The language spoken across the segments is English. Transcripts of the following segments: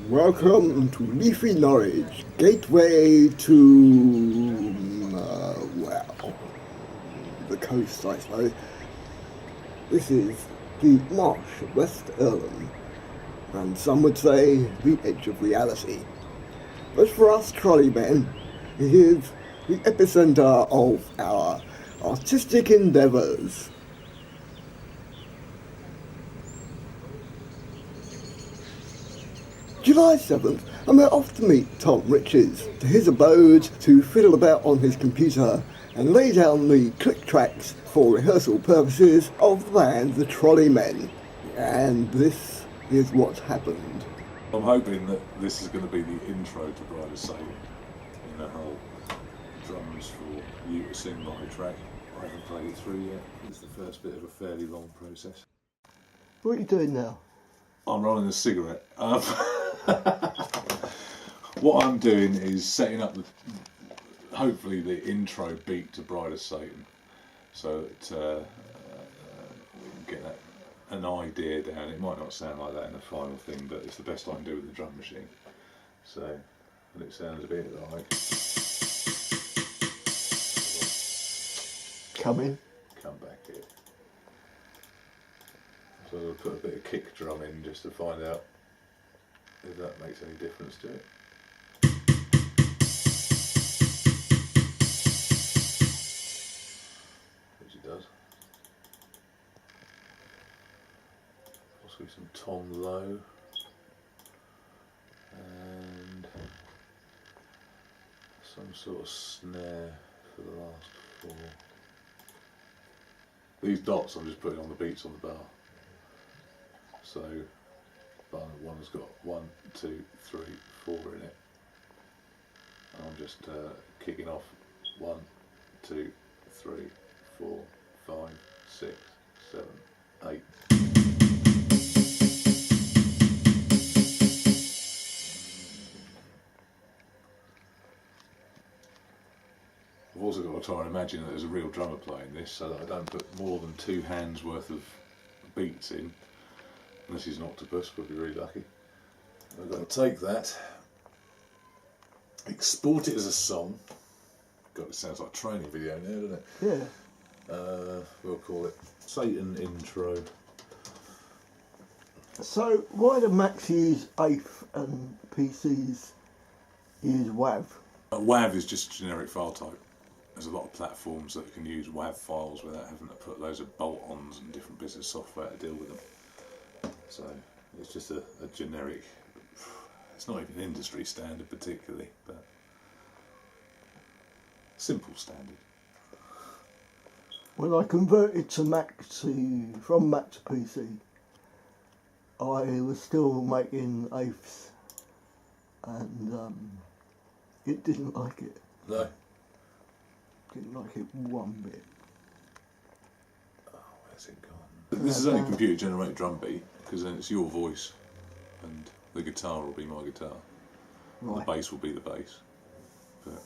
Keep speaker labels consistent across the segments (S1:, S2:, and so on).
S1: Welcome to leafy Norwich, gateway to, the coast, I suppose. This is the marsh of West Earlham, and some would say the edge of reality. But for us trolley men, it is the epicentre of our artistic endeavours. July 7th, and we're off to meet Tom Riches to his abode to fiddle about on his computer and lay down the click tracks for rehearsal purposes of the band The Trolley Men. And this is what's happened.
S2: I'm hoping that this is going to be the intro to Bride of Satan in the whole drums for you to sing my track. I haven't played it through yet. It's the first bit of a fairly long process.
S1: What are you doing now?
S2: I'm rolling a cigarette. What I'm doing is setting up hopefully the intro beat to Bride of Satan, so that we can get an idea down. It might not sound like that in the final thing, but it's the best I can do with the drum machine. So, and it sounds a bit like.
S1: Come
S2: back here. So I'll put a bit of kick drum in just to find out if that makes any difference to it. Which it does. Possibly some tom low and some sort of snare for the last four. These dots I'm just putting on the beats on the bar. So one's got 1, 2, 3, 4 in it. And I'm just kicking off 1, 2, 3, 4, 5, 6, 7, 8. I've also got to try and imagine that there's a real drummer playing this, so that I don't put more than 2 hands worth of beats in. Unless he's an octopus, we'll be really lucky. I've got to take that, export it as a song. God, it sounds like a training video now, doesn't it?
S1: Yeah.
S2: We'll call it Satan Intro.
S1: So, why do Macs use AIF and PCs use WAV?
S2: WAV is just a generic file type. There's a lot of platforms that can use WAV files without having to put loads of bolt-ons and different bits of software to deal with them. So it's just a generic, it's not even industry standard particularly, but simple standard.
S1: When I converted from Mac to PC, I was still making AIFs, and it didn't like it.
S2: No.
S1: Didn't like it one bit.
S2: Oh, where's it gone? This is only computer generated drum beat, because then it's your voice, and the guitar will be my guitar,
S1: Right.
S2: the bass will be the bass. But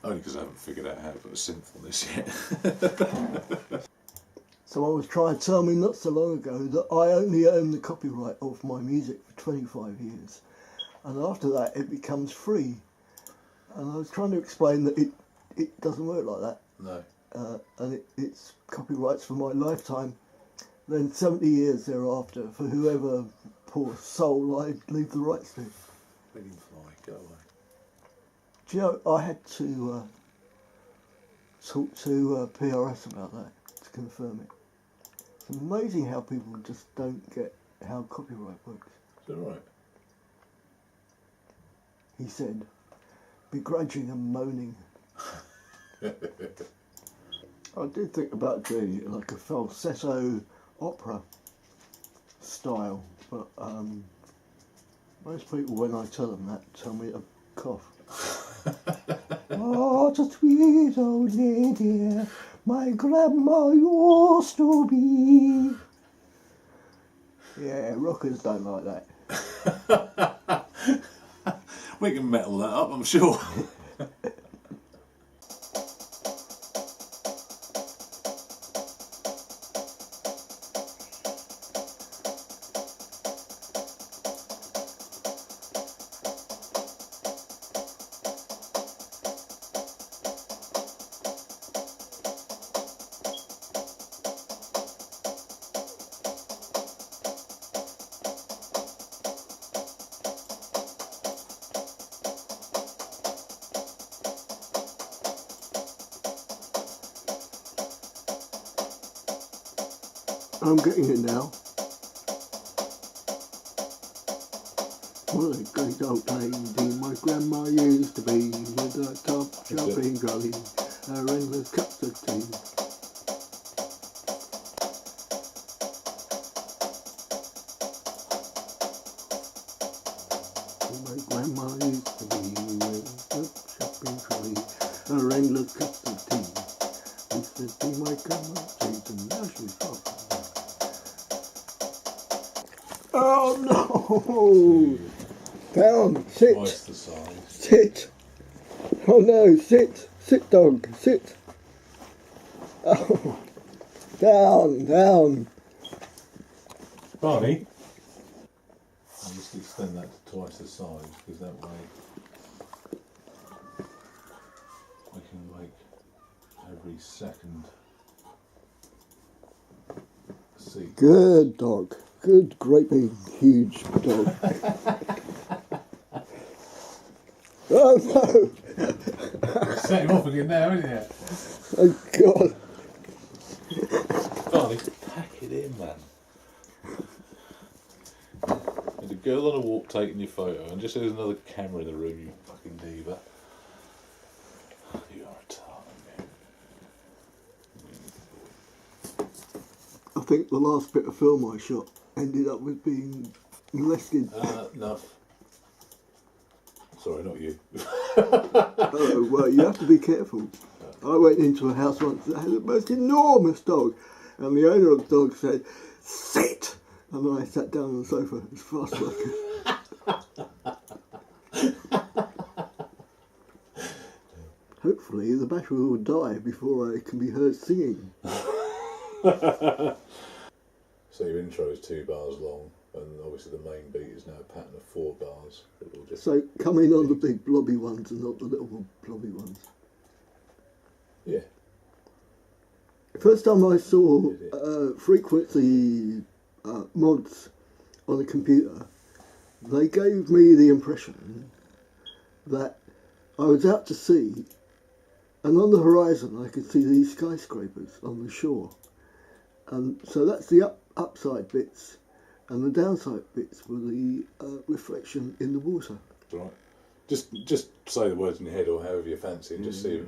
S2: only because I haven't figured out how to put a synth on this yet.
S1: Someone was trying to tell me not so long ago that I only own the copyright of my music for 25 years, and after that it becomes free. And I was trying to explain that it doesn't work like that.
S2: No.
S1: And it's copyrights for my lifetime. Then 70 years thereafter, for whoever poor soul I leave the rights to.
S2: Feeling fly, go away.
S1: Do you know, I had to talk to PRS about that to confirm it. It's amazing how people just don't get how copyright works.
S2: Is that right?
S1: He said, begrudging and moaning. I did think about doing it like a falsetto opera style, but most people, when I tell them that, tell me to cough. Oh, the sweet old lady, my grandma used to be. Yeah, rockers don't like that.
S2: We can metal that up, I'm sure.
S1: I'm getting it now. Well, a great old lady my grandma used to be, with a top shopping trolley, her endless cups of tea. My grandma used to be, with a top shopping trolley, her endless cups of tea. Used to be my grandma's treat, and now she's off. Oh no! Down, sit,
S2: Twice the size.
S1: sit. Oh no, sit, sit dog, sit. Oh, down, down.
S2: Barney, I'll just extend that to twice the size, because that way we can make every second seat.
S1: Good dog, good, great big, huge dog. Oh no!
S2: Set him off again now, isn't it?
S1: Oh God!
S2: Barney, pack it in, man. There's a girl on a walk taking your photo, and just there's another camera in the room, you fucking diva. You are a tart.
S1: I think the last bit of film I shot ended up with being molested.
S2: No. Sorry, not you.
S1: Oh, well, you have to be careful. I went into a house once that had the most enormous dog, and the owner of the dog said, "Sit!" And then I sat down on the sofa as fast as I could. Hopefully the battery will die before I can be heard singing.
S2: So your intro is 2 bars long, and obviously the main beat is now a pattern of 4 bars.
S1: So come in on the big blobby ones and not the little blobby ones.
S2: Yeah.
S1: First time I saw frequency mods on a computer, they gave me the impression that I was out to sea, and on the horizon I could see these skyscrapers on the shore. And so that's the upside bits, and the downside bits were the reflection in the water.
S2: Right. Just say the words in your head, or however you fancy, and just see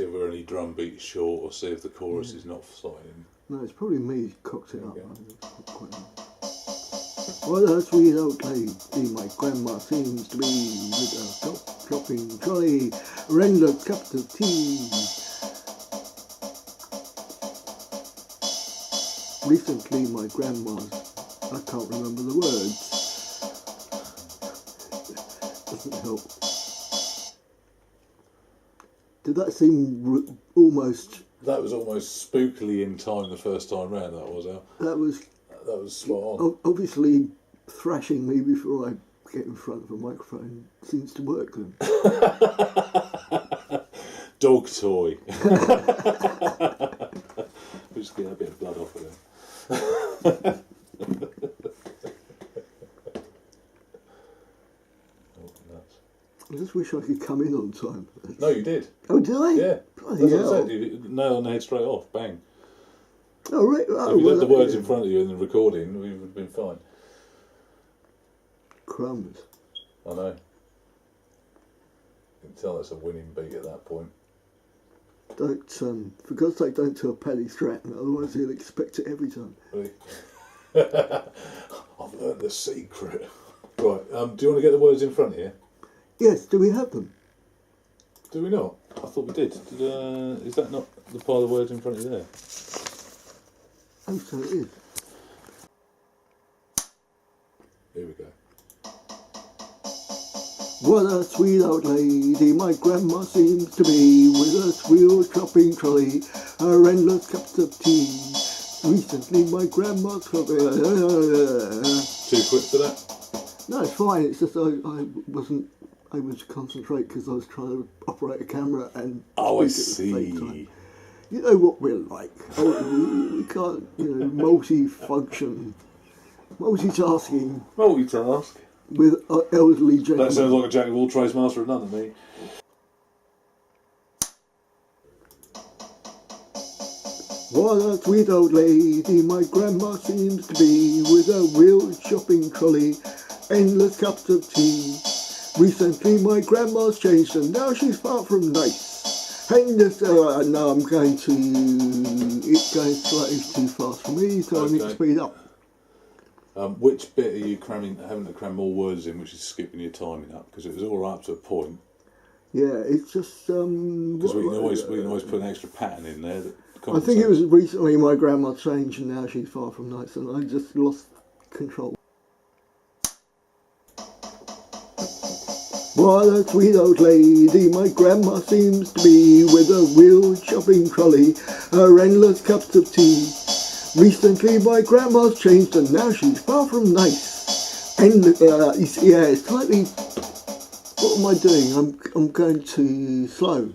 S2: if we're any drum beats short, or see if the chorus is not sliding.
S1: No, it's probably me cocked it up. Well, a sweet old lady, my grandma seems to be, with a top-shopping trolley, endless cups of tea. Recently, my grandma's, I can't remember the words. Doesn't help. Did that seem almost...
S2: That was almost spookily in time the first time round, that was, Al.
S1: That was
S2: spot on.
S1: Obviously, thrashing me before I get in front of a microphone seems to work then.
S2: Dog toy. We'll just get a bit of blood off of him.
S1: I just wish I could come in on time.
S2: No, you did.
S1: Oh, did I?
S2: Yeah.
S1: Bloody
S2: That's
S1: hell.
S2: what I said. You nail on the head straight off. Bang.
S1: Oh, right. Oh,
S2: If you had the words
S1: yeah.
S2: in front of you and the recording, we would have been fine.
S1: Crumbs.
S2: I know. You can tell that's a winning beat at that point.
S1: Don't, for God's sake, don't tell Paddy Stratton, otherwise he'll expect it every time.
S2: Really? I've learned the secret. Right, do you want to get the words in front of you?
S1: Yes, do we have them?
S2: Do we not? I thought we did. Is that not the pile of words in front of you there?
S1: Oh, so it is.
S2: Here we go.
S1: What a sweet old lady my grandma seems to be, with a wheel shopping trolley, her endless cups of tea. Recently my grandma's...
S2: Too quick for that?
S1: No, it's fine, it's just I wasn't able to concentrate because I was trying to operate a camera and
S2: Oh, I
S1: speak at the same time.
S2: see.
S1: You know what we're like. We can't, multi-function, multitasking
S2: Multitask.
S1: with elderly gentlemen.
S2: That sounds like a jack of all trades, master of none to me.
S1: What a sweet old lady my grandma seems to be, with a wheeled shopping trolley, endless cups of tea. Recently my grandma's changed and now she's far from nice. And this, no, I'm going to, it's going slightly too fast for me, so I need to speed up.
S2: Which bit are you having to cram more words in, which is skipping your timing up? Because it was all right up to a point.
S1: Yeah, it's just
S2: because we can always put an extra pattern in there.
S1: I think it was recently my grandma changed and now she's far from nice, and I just lost control. What a sweet old lady my grandma seems to be, with a wheeled shopping trolley, her endless cups of tea. Recently my grandma's changed and now she's far from nice. And yeah, it's slightly. What am I doing? I'm going to slow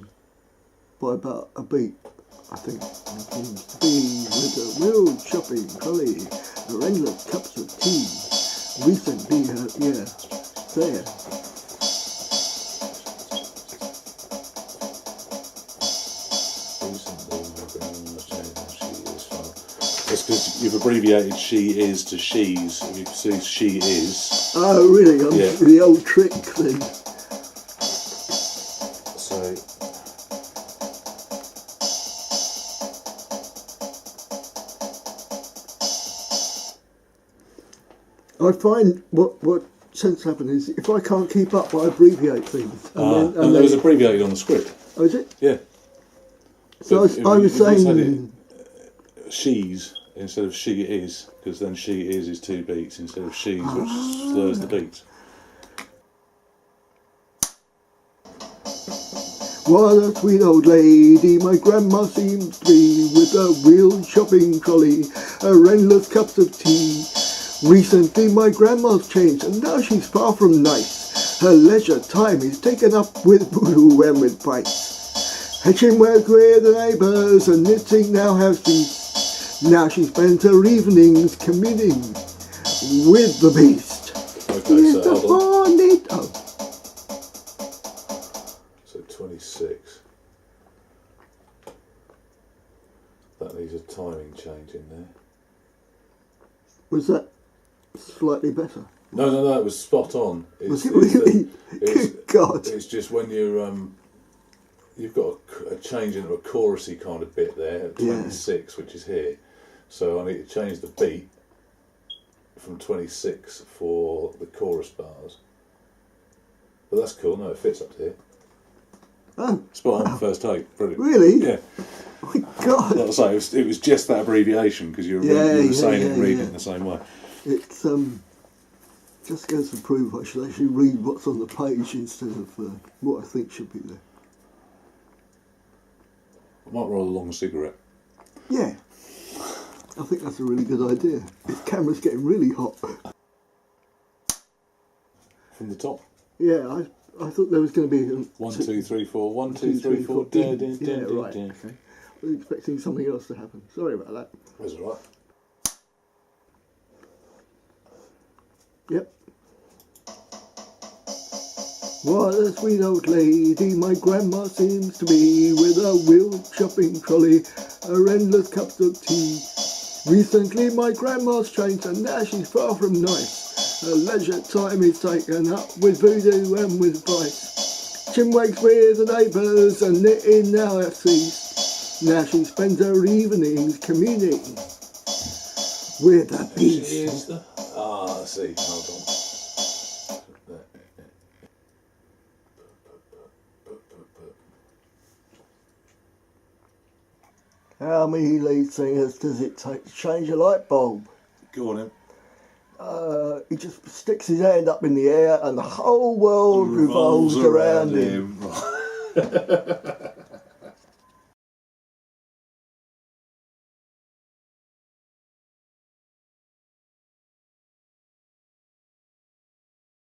S1: by about a beat, I think. Seems to be with a wheeled shopping trolley, her endless cups of tea. Recently, yeah, there.
S2: It's because you've abbreviated she is to she's. If you see she is.
S1: Oh, really?
S2: Yeah.
S1: The old trick thing.
S2: So.
S1: I find what tends to happen is if I can't keep up, I abbreviate things.
S2: And there was abbreviated on the script.
S1: Oh, is it?
S2: Yeah.
S1: So I was saying.
S2: She's instead of she is, because then she is 2 beats instead of she's, which slurs the beats.
S1: What a sweet old lady my grandma seems to be, with a wheeled shopping trolley, her endless cups of tea. Recently my grandma's changed and now she's far from nice. Her leisure time is taken up with voodoo and with vice. Hatching work with the neighbours and knitting now has ceased. Now she spends her evenings communing with the beast.
S2: Okay, so hold on.
S1: Oh.
S2: So 26. That needs a timing change in there.
S1: Was that slightly better?
S2: No, it was spot on.
S1: Was it really? Good God.
S2: It's just when you're you've got a change into a chorusy kind of bit there at 26, which is here. So I need to change the beat from 26 for the chorus bars. But that's cool. No, it fits up to here.
S1: Oh,
S2: spot on, first take. Brilliant.
S1: Really?
S2: Yeah.
S1: Oh my God.
S2: Like I say, it was just that abbreviation because you were saying it and reading it in the same way.
S1: It's just goes to prove I should actually read what's on the page instead of what I think should be there.
S2: I might roll a long cigarette.
S1: Yeah. I think that's a really good idea. This camera's getting really hot.
S2: From the top?
S1: Yeah, I thought there was going to be...
S2: 1, 2, 3, 4, 1, 2, 3, 4, dun, dun,
S1: yeah,
S2: dun,
S1: right,
S2: dun.
S1: okay. I was expecting something else to happen. Sorry about that.
S2: That's all right.
S1: Yep. What a sweet old lady my grandma seems to be, with a wheeled shopping trolley, her endless cups of tea. Recently my grandma's changed and now she's far from nice. Her leisure time is taken up with voodoo and with vice. Chinwigs with the neighbours and knitting now have ceased. Now she spends her evenings communing with the beast.
S2: I see, hold on.
S1: How many lead singers does it take to change a light bulb?
S2: Go on then.
S1: He just sticks his hand up in the air and the whole world revolves around him.